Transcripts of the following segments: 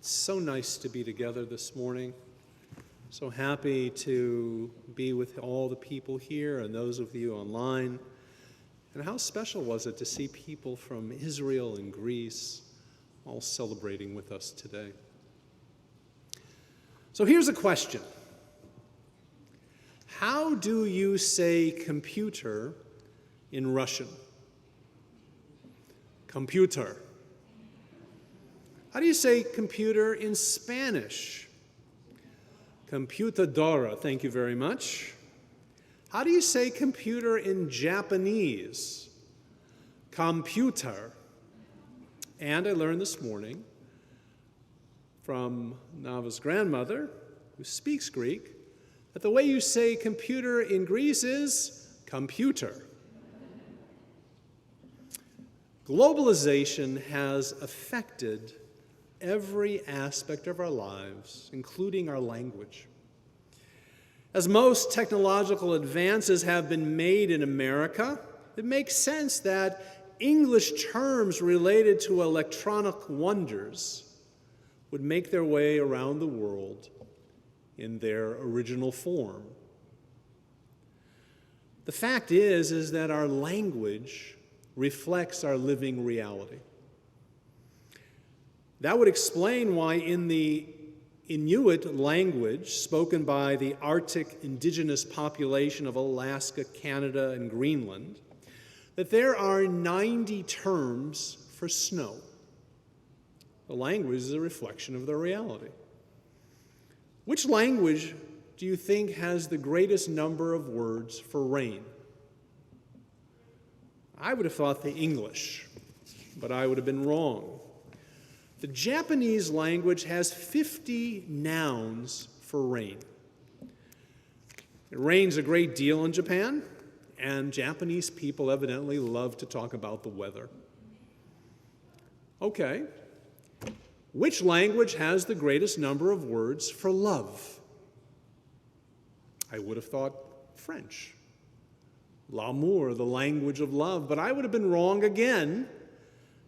It's so nice to be together this morning. So happy to be with all the people here and those of you online. And how special was it to see people from Israel and Greece all celebrating with us today. So here's a question. How do you say computer in Russian? Computer. How do you say computer in Spanish? Computadora, thank you very much. How do you say computer in Japanese? Computer. And I learned this morning from Nava's grandmother, who speaks Greek, that the way you say computer in Greece is computer. Globalization has affected every aspect of our lives, including our language. As most technological advances have been made in America, it makes sense that English terms related to electronic wonders would make their way around the world in their original form. The fact is that our language reflects our living reality. That would explain why in the Inuit language spoken by the Arctic indigenous population of Alaska, Canada, and Greenland, that there are 90 terms for snow. The language is a reflection of their reality. Which language do you think has the greatest number of words for rain? I would have thought the English, but I would have been wrong. The Japanese language has 50 nouns for rain. It rains a great deal in Japan, and Japanese people evidently love to talk about the weather. Okay. Which language has the greatest number of words for love? I would have thought French. L'amour, the language of love, but I would have been wrong again.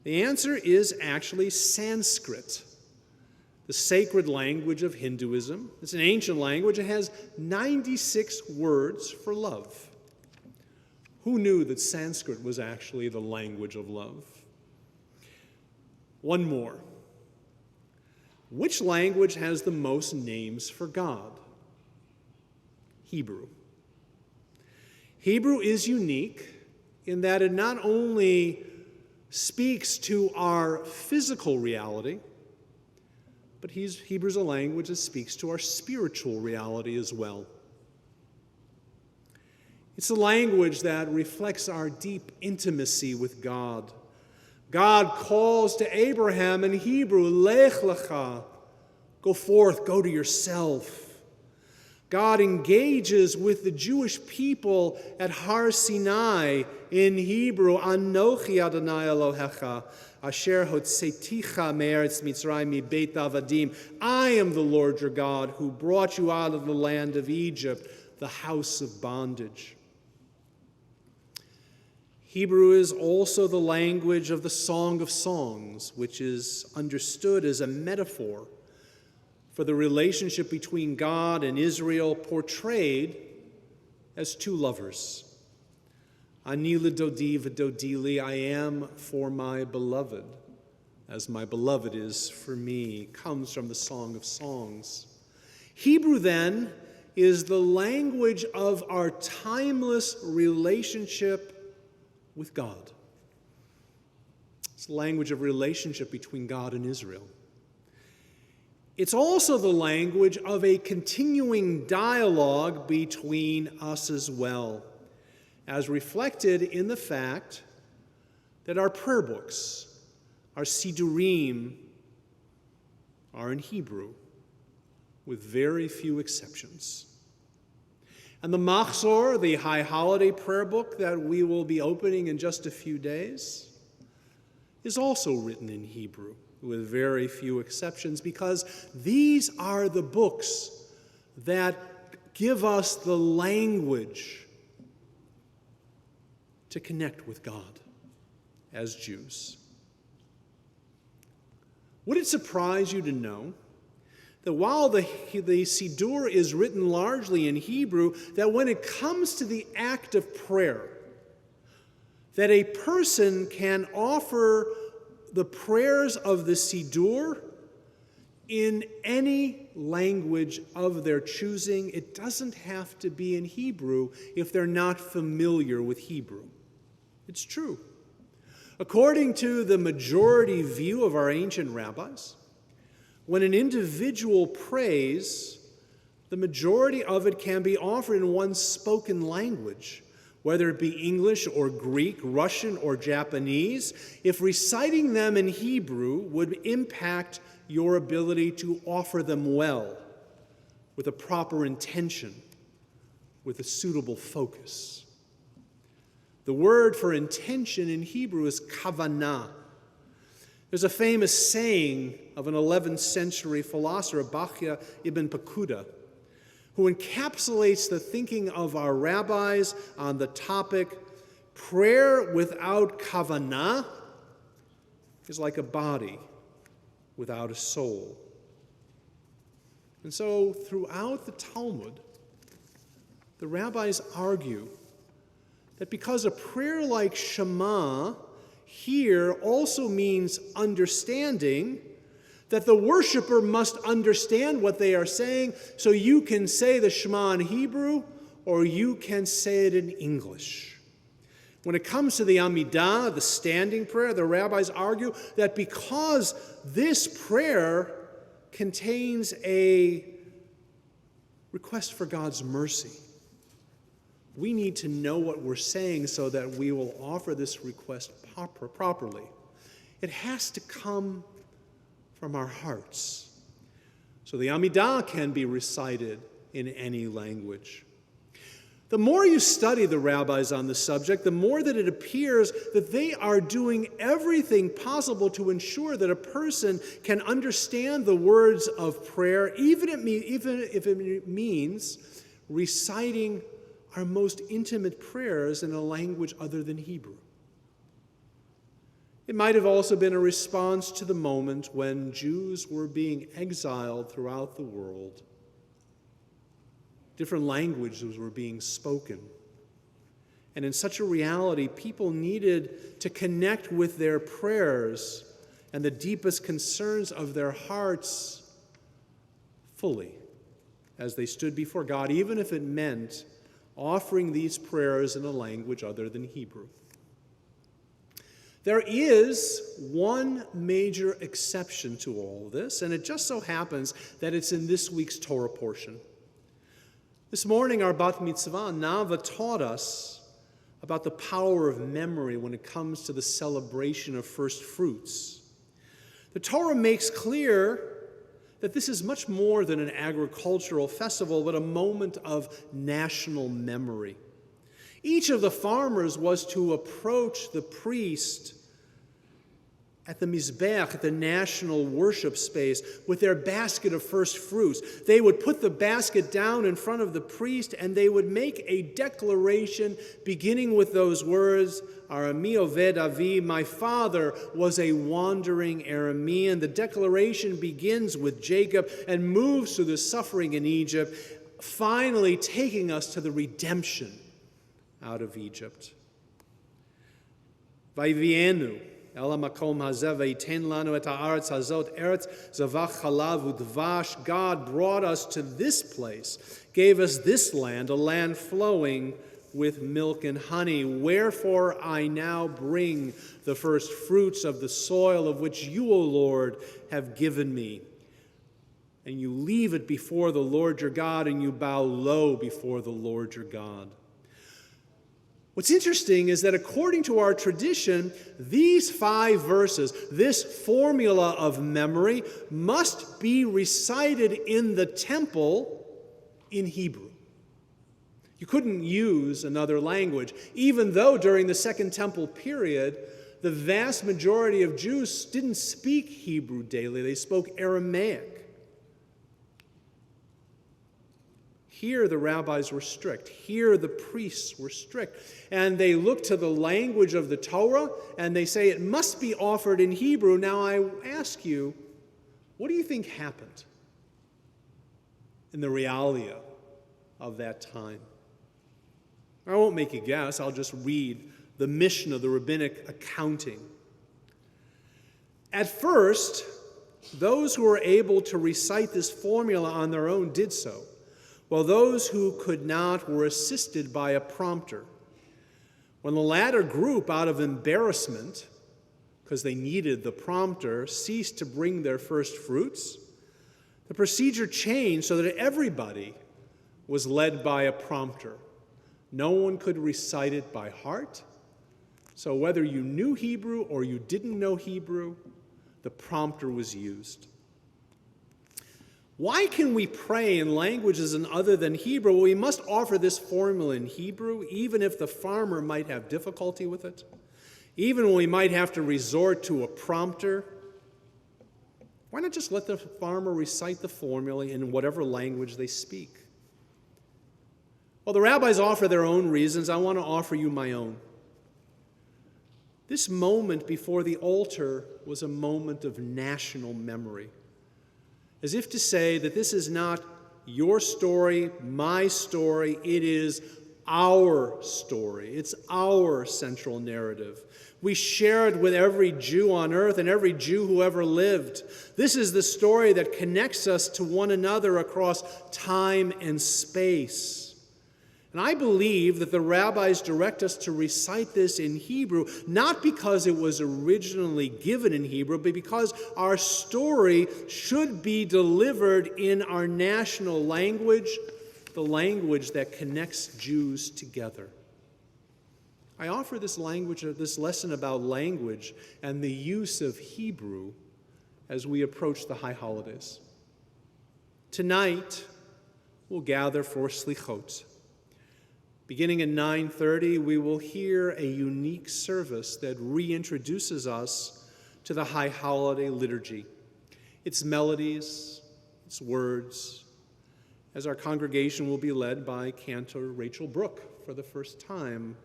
The answer is actually Sanskrit, the sacred language of Hinduism. It's an ancient language. It has 96 words for love. Who knew that Sanskrit was actually the language of love? One more. Which language has the most names for God? Hebrew. Hebrew is unique in that it not only speaks to our physical reality, but Hebrew's a language that speaks to our spiritual reality as well. It's a language that reflects our deep intimacy with God. God calls to Abraham in Hebrew, Lech lecha, go forth, go to yourself. God engages with the Jewish people at Har Sinai in Hebrew, Anochi Adonai Elohecha, Asher hotzeticha me'eretz Mitzrayim mibeit avadim. I am the Lord your God who brought you out of the land of Egypt, the house of bondage. Hebrew is also the language of the Song of Songs, which is understood as a metaphor for the relationship between God and Israel, portrayed as two lovers. Ani l'dodi v'dodi li, I am for my beloved, as my beloved is for me, comes from the Song of Songs. Hebrew, then, is the language of our timeless relationship with God. It's the language of relationship between God and Israel. It's also the language of a continuing dialogue between us as well, as reflected in the fact that our prayer books, our Sidurim, are in Hebrew, with very few exceptions. And the Machzor, the High Holiday prayer book that we will be opening in just a few days, is also written in Hebrew, with very few exceptions, because these are the books that give us the language to connect with God as Jews. Would it surprise you to know that while the Siddur is written largely in Hebrew, that when it comes to the act of prayer, that a person can offer the prayers of the Siddur in any language of their choosing? It doesn't have to be in Hebrew if they're not familiar with Hebrew. It's true. According to the majority view of our ancient rabbis, when an individual prays, the majority of it can be offered in one spoken language, whether it be English or Greek, Russian or Japanese, if reciting them in Hebrew would impact your ability to offer them well, with a proper intention, with a suitable focus. The word for intention in Hebrew is kavanah. There's a famous saying of an 11th century philosopher, Bachya ibn Pakuda, who encapsulates the thinking of our rabbis on the topic, prayer without kavanah is like a body without a soul. And so throughout the Talmud, the rabbis argue that because a prayer like Shema here also means understanding, that the worshiper must understand what they are saying, so you can say the Shema in Hebrew or you can say it in English. When it comes to the Amidah, the standing prayer, the rabbis argue that because this prayer contains a request for God's mercy, we need to know what we're saying so that we will offer this request properly. It has to come from our hearts. So the Amidah can be recited in any language. The more you study the rabbis on the subject, the more that it appears that they are doing everything possible to ensure that a person can understand the words of prayer, even if it means reciting our most intimate prayers in a language other than Hebrew. It might have also been a response to the moment when Jews were being exiled throughout the world. Different languages were being spoken. And in such a reality, people needed to connect with their prayers and the deepest concerns of their hearts fully as they stood before God, even if it meant offering these prayers in a language other than Hebrew. There is one major exception to all this, and it just so happens that it's in this week's Torah portion. This morning, our Bat Mitzvah, Nava, taught us about the power of memory when it comes to the celebration of first fruits. The Torah makes clear that this is much more than an agricultural festival, but a moment of national memory. Each of the farmers was to approach the priest at the Mizbeach, at the national worship space, with their basket of first fruits. They would put the basket down in front of the priest, and they would make a declaration beginning with those words, Arami Oved Avi, my father was a wandering Aramean. The declaration begins with Jacob and moves through the suffering in Egypt, finally taking us to the redemption out of Egypt. Vayvienu el hamakom hazeh vayiten lanu et haaretz hazot eretz zavach chalav udvash. God brought us to this place, gave us this land, a land flowing with milk and honey. Wherefore I now bring the first fruits of the soil of which you, O Lord, have given me. And you leave it before the Lord your God, and you bow low before the Lord your God. What's interesting is that according to our tradition, these 5 verses, this formula of memory, must be recited in the temple in Hebrew. You couldn't use another language, even though during the Second Temple period, the vast majority of Jews didn't speak Hebrew daily. They spoke Aramaic. Here the rabbis were strict. Here the priests were strict. And they look to the language of the Torah, and they say it must be offered in Hebrew. Now I ask you, What do you think happened in the realia of that time? I won't make a guess. I'll just read the mission of the rabbinic accounting. At first, those who were able to recite this formula on their own did so, while those who could not were assisted by a prompter. When the latter group, out of embarrassment, because they needed the prompter, ceased to bring their first fruits, the procedure changed so that everybody was led by a prompter. No one could recite it by heart, so whether you knew Hebrew or you didn't know Hebrew, the prompter was used. Why can we pray in languages other than Hebrew? Well, we must offer this formula in Hebrew, even if the farmer might have difficulty with it, even when we might have to resort to a prompter. Why not just let the farmer recite the formula in whatever language they speak? Well, the rabbis offer their own reasons. I want to offer you my own. This moment before the altar was a moment of national memory, as if to say that this is not your story, my story, it is our story. It's our central narrative. We share it with every Jew on earth and every Jew who ever lived. This is the story that connects us to one another across time and space. And I believe that the rabbis direct us to recite this in Hebrew, not because it was originally given in Hebrew, but because our story should be delivered in our national language, the language that connects Jews together. I offer this lesson about language and the use of Hebrew as we approach the high holidays. Tonight, we'll gather for Slichot. Beginning at 9:30, we will hear a unique service that reintroduces us to the high holiday liturgy, its melodies, its words, as our congregation will be led by Cantor Rachel Brooke for the first time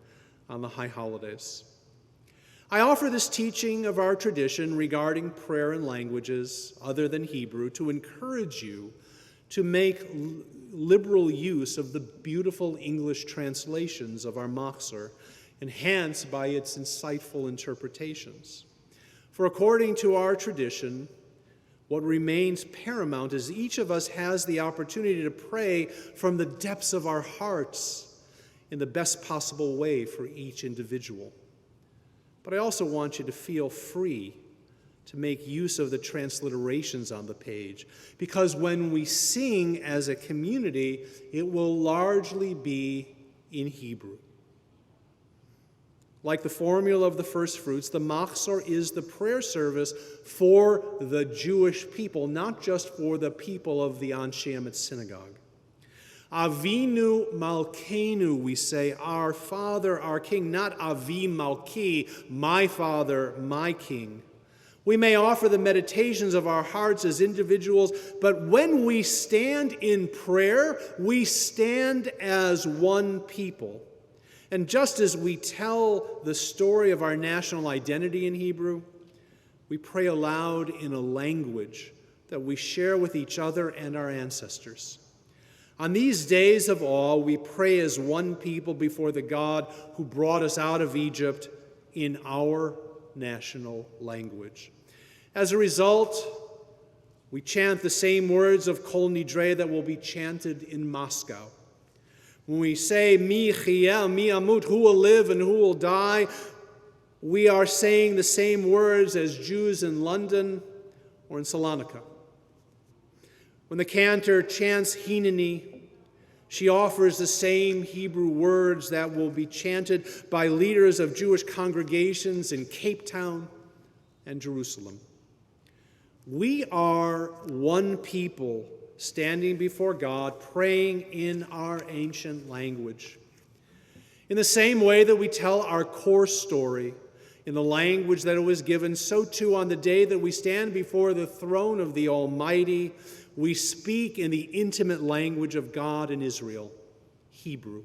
on the high holidays. I offer this teaching of our tradition regarding prayer in languages other than Hebrew to encourage you to make liberal use of the beautiful English translations of our Machzor, enhanced by its insightful interpretations. For according to our tradition, what remains paramount is each of us has the opportunity to pray from the depths of our hearts in the best possible way for each individual. But I also want you to feel free to make use of the transliterations on the page, because when we sing as a community, it will largely be in Hebrew. Like the formula of the first fruits, the Machzor is the prayer service for the Jewish people, not just for the people of the Anshe Emet synagogue. Avinu Malkeinu, we say, our Father, our King, not Avi Malki, my Father, my King. We may offer the meditations of our hearts as individuals, but when we stand in prayer, we stand as one people. And just as we tell the story of our national identity in Hebrew, we pray aloud in a language that we share with each other and our ancestors. On these days of awe, we pray as one people before the God who brought us out of Egypt in our national language. As a result, we chant the same words of Kol Nidre that will be chanted in Moscow. When we say, Mi Chiyeh, Mi Amut, who will live and who will die, we are saying the same words as Jews in London or in Salonika. When the cantor chants Hineni, she offers the same Hebrew words that will be chanted by leaders of Jewish congregations in Cape Town and Jerusalem. We are one people standing before God, praying in our ancient language. In the same way that we tell our core story in the language that it was given, so too on the day that we stand before the throne of the Almighty, we speak in the intimate language of God in Israel, Hebrew,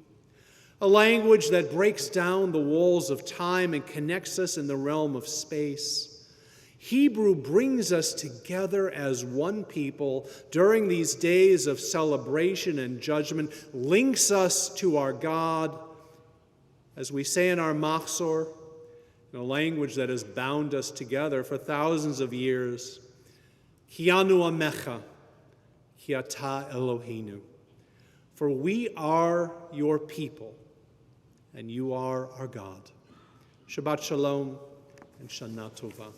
a language that breaks down the walls of time and connects us in the realm of space. Hebrew brings us together as one people during these days of celebration and judgment, links us to our God, as we say in our Machzor, in a language that has bound us together for thousands of years. Ki anu amecha, ki ata Eloheinu. For we are your people, and you are our God. Shabbat Shalom and Shana Tova.